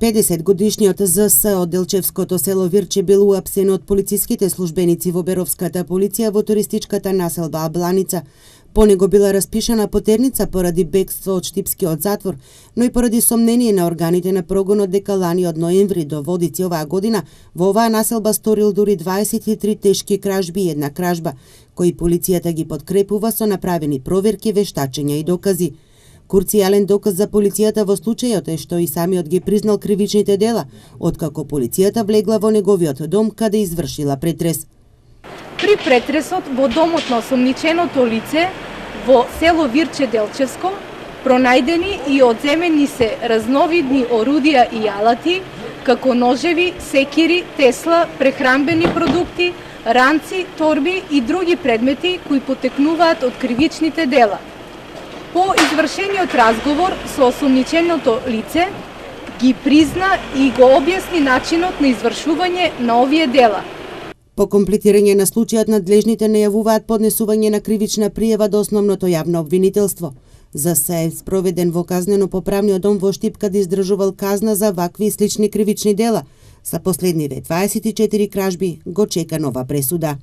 50 ЗС од Делчевското село Вирче бил уапсен од полициските службеници во Беровската полиција во туристичката населба Абланица. По него била распишана потерница поради бегство од Штипскиот затвор, но и поради сомнение на органите на прогонот дека лани од ноември до Водици оваа година во оваа населба сторил дури 23 тешки кражби и една кражба, кои полицијата ги подкрепува со направени проверки, вештачења и докази. Курцијален доказ за полицијата во случајот е што и самиот ги признал кривичните дела, откако полицијата влегла во неговиот дом каде извршила претрес. При претресот во домот на осомниченото лице во село Вирче Делчевско пронајдени и одземени се разновидни орудија и алати, како ножеви, секири, тесла, прехранбени продукти, ранци, торби и други предмети кои потекнуваат од кривичните дела. По извршениот разговор со осомниченото лице ги призна и го објасни начинот на извршување на овие дела. По комплетирање на случајот надлежните најавуваат поднесување на кривична пријава до основното јавно обвинителство. За се е спроведен во казнено-поправниот дом во Штип каде издржувал казна за вакви и слични кривични дела. За последниве 24 кражби го чека нова пресуда.